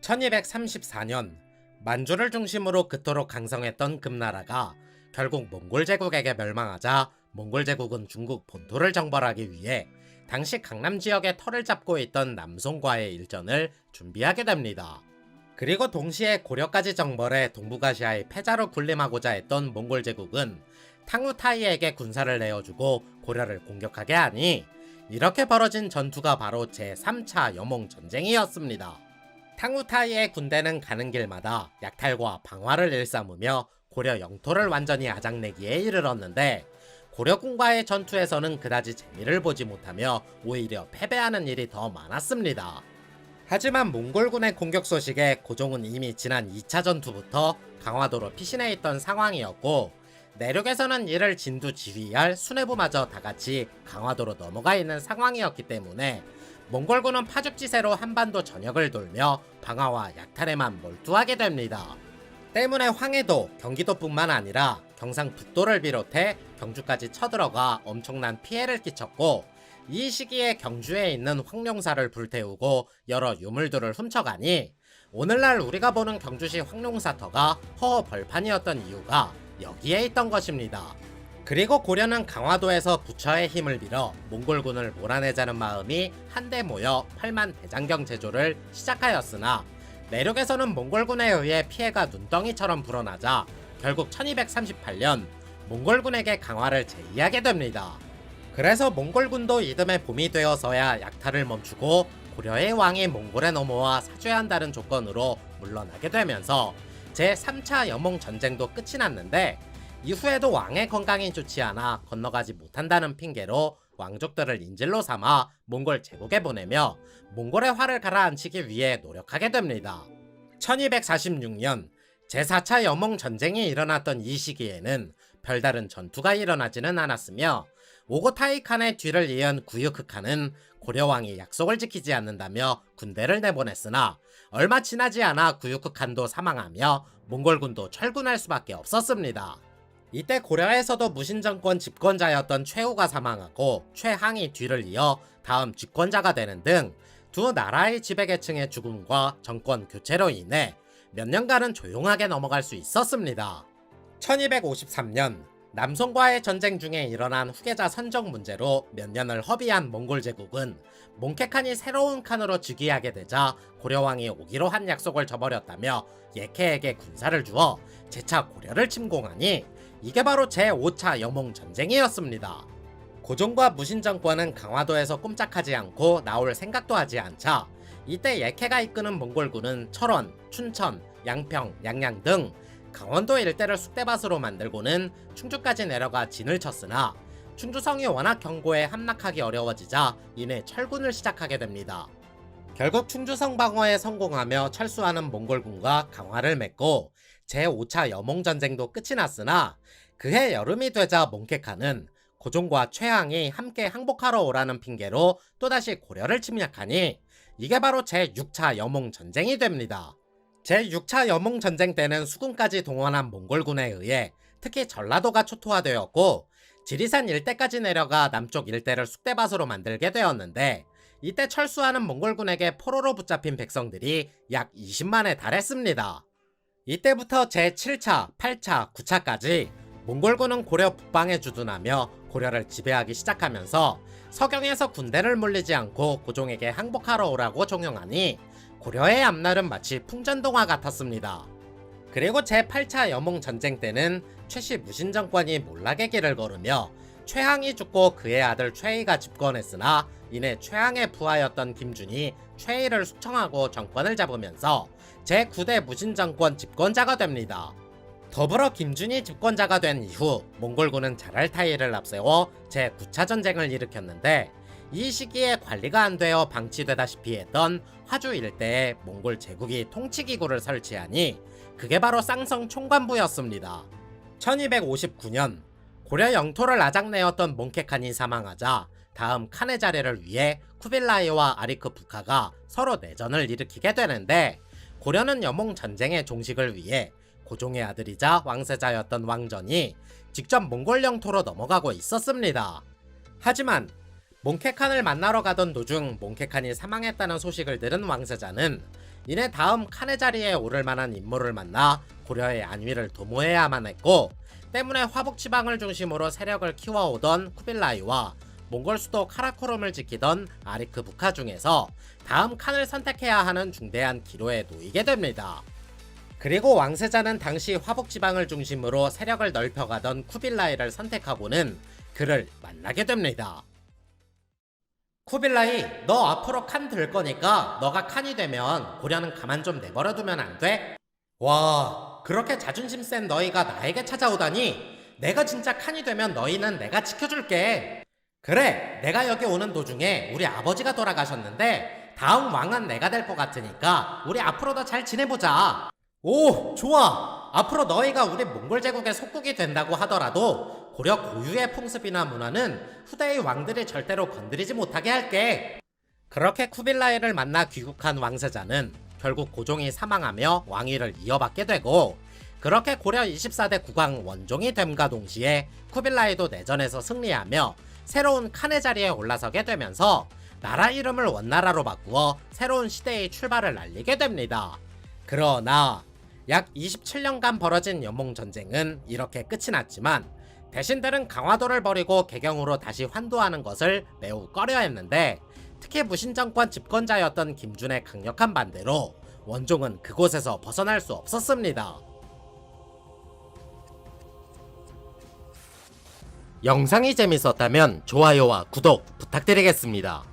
1234년 만주를 중심으로 그토록 강성했던 금나라가 결국 몽골 제국에게 멸망하자 몽골 제국은 중국 본토를 정벌하기 위해 당시 강남 지역에 터를 잡고 있던 남송과의 일전을 준비하게 됩니다. 그리고 동시에 고려까지 정벌해 동북아시아의 패자로 군림하고자 했던 몽골 제국은 탕후타이에게 군사를 내어주고 고려를 공격하게 하니 이렇게 벌어진 전투가 바로 제3차 여몽전쟁이었습니다. 탕후타이의 군대는 가는 길마다 약탈과 방화를 일삼으며 고려 영토를 완전히 아작내기에 이르렀는데 고려군과의 전투에서는 그다지 재미를 보지 못하며 오히려 패배하는 일이 더 많았습니다. 하지만 몽골군의 공격 소식에 고종은 이미 지난 2차 전투부터 강화도로 피신해 있던 상황이었고 내륙에서는 이를 진두지휘할 수뇌부마저 다같이 강화도로 넘어가 있는 상황이었기 때문에 몽골군은 파죽지세로 한반도 전역을 돌며 방화와 약탈에만 몰두하게 됩니다. 때문에 황해도, 경기도뿐만 아니라 경상북도를 비롯해 경주까지 쳐들어가 엄청난 피해를 끼쳤고 이 시기에 경주에 있는 황룡사를 불태우고 여러 유물들을 훔쳐가니 오늘날 우리가 보는 경주시 황룡사터가 허허벌판이었던 이유가 여기에 있던 것입니다. 그리고 고려는 강화도에서 부처의 힘을 빌어 몽골군을 몰아내자는 마음이 한데 모여 8만 대장경 제조를 시작하였으나 내륙에서는 몽골군에 의해 피해가 눈덩이처럼 불어나자 결국 1238년 몽골군에게 강화를 제의하게 됩니다. 그래서 몽골군도 이듬해 봄이 되어서야 약탈을 멈추고 고려의 왕이 몽골에 넘어와 사죄한다는 조건으로 물러나게 되면서 제3차 여몽전쟁도 끝이 났는데 이후에도 왕의 건강이 좋지 않아 건너가지 못한다는 핑계로 왕족들을 인질로 삼아 몽골 제국에 보내며 몽골의 화를 가라앉히기 위해 노력하게 됩니다. 1246년 제4차 여몽전쟁이 일어났던 이 시기에는 별다른 전투가 일어나지는 않았으며 오고타이 칸의 뒤를 이은 구유크 칸은 고려왕이 약속을 지키지 않는다며 군대를 내보냈으나 얼마 지나지 않아 구유크 칸도 사망하며 몽골군도 철군할 수밖에 없었습니다. 이때 고려에서도 무신정권 집권자였던 최후가 사망하고 최항이 뒤를 이어 다음 집권자가 되는 등 두 나라의 지배계층의 죽음과 정권 교체로 인해 몇 년간은 조용하게 넘어갈 수 있었습니다. 1253년 남송과의 전쟁 중에 일어난 후계자 선정 문제로 몇 년을 허비한 몽골 제국은 몽케칸이 새로운 칸으로 즉위하게 되자 고려왕이 오기로 한 약속을 저버렸다며 예케에게 군사를 주어 재차 고려를 침공하니 이게 바로 제5차 여몽전쟁이었습니다. 고종과 무신정권은 강화도에서 꼼짝하지 않고 나올 생각도 하지 않자 이때 예케가 이끄는 몽골군은 철원, 춘천, 양평, 양양 등 강원도 일대를 쑥대밭으로 만들고는 충주까지 내려가 진을 쳤으나 충주성이 워낙 견고해 함락하기 어려워지자 이내 철군을 시작하게 됩니다. 결국 충주성 방어에 성공하며 철수하는 몽골군과 강화를 맺고 제5차 여몽전쟁도 끝이 났으나 그해 여름이 되자 몽케칸은 고종과 최항이 함께 항복하러 오라는 핑계로 또다시 고려를 침략하니 이게 바로 제6차 여몽전쟁이 됩니다. 제6차 여몽전쟁 때는 수군까지 동원한 몽골군에 의해 특히 전라도가 초토화되었고 지리산 일대까지 내려가 남쪽 일대를 쑥대밭으로 만들게 되었는데 이때 철수하는 몽골군에게 포로로 붙잡힌 백성들이 약 20만에 달했습니다. 이때부터 제7차, 8차, 9차까지 몽골군은 고려 북방에 주둔하며 고려를 지배하기 시작하면서 서경에서 군대를 물리지 않고 고종에게 항복하러 오라고 종용하니 고려의 앞날은 마치 풍전동화 같았습니다. 그리고 제8차 여몽전쟁 때는 최씨 무신정권이 몰락의 길을 걸으며 최항이 죽고 그의 아들 최의가 집권했으나 이내 최항의 부하였던 김준이 최의를 숙청하고 정권을 잡으면서 제9대 무신정권 집권자가 됩니다. 더불어 김준이 집권자가 된 이후 몽골군은 자랄타이를 앞세워 제9차 전쟁을 일으켰는데 이 시기에 관리가 안 되어 방치되다시피 했던 화주 일대에 몽골 제국이 통치기구를 설치하니 그게 바로 쌍성 총관부였습니다. 1259년 고려 영토를 아작내었던 몽케칸이 사망하자 다음 칸의 자리를 위해 쿠빌라이와 아리크 부카가 서로 내전을 일으키게 되는데 고려는 여몽전쟁의 종식을 위해 고종의 아들이자 왕세자였던 왕전이 직접 몽골 영토로 넘어가고 있었습니다. 하지만 몽케칸을 만나러 가던 도중 몽케칸이 사망했다는 소식을 들은 왕세자는 이내 다음 칸의 자리에 오를 만한 인물을 만나 고려의 안위를 도모해야만 했고, 때문에 화북 지방을 중심으로 세력을 키워오던 쿠빌라이와 몽골 수도 카라코름을 지키던 아리크 부카 중에서 다음 칸을 선택해야 하는 중대한 기로에 놓이게 됩니다. 그리고 왕세자는 당시 화북 지방을 중심으로 세력을 넓혀가던 쿠빌라이를 선택하고는 그를 만나게 됩니다. 쿠빌라이, 너 앞으로 칸 들 거니까 너가 칸이 되면 고려는 가만 좀 내버려두면 안 돼? 와, 그렇게 자존심 센 너희가 나에게 찾아오다니. 내가 진짜 칸이 되면 너희는 내가 지켜줄게. 그래, 내가 여기 오는 도중에 우리 아버지가 돌아가셨는데 다음 왕은 내가 될 것 같으니까 우리 앞으로도 잘 지내보자. 오, 좋아. 앞으로 너희가 우리 몽골 제국의 속국이 된다고 하더라도 고려 고유의 풍습이나 문화는 후대의 왕들이 절대로 건드리지 못하게 할게. 그렇게 쿠빌라이를 만나 귀국한 왕세자는 결국 고종이 사망하며 왕위를 이어받게 되고, 그렇게 고려 24대 국왕 원종이 됨과 동시에 쿠빌라이도 내전에서 승리하며 새로운 칸의 자리에 올라서게 되면서 나라 이름을 원나라로 바꾸어 새로운 시대의 출발을 알리게 됩니다. 그러나 약 27년간 벌어진 연몽전쟁은 이렇게 끝이 났지만 대신들은 강화도를 버리고 개경으로 다시 환도하는 것을 매우 꺼려했는데, 특히 무신정권 집권자였던 김준의 강력한 반대로 원종은 그곳에서 벗어날 수 없었습니다. 영상이 재밌었다면 좋아요와 구독 부탁드리겠습니다.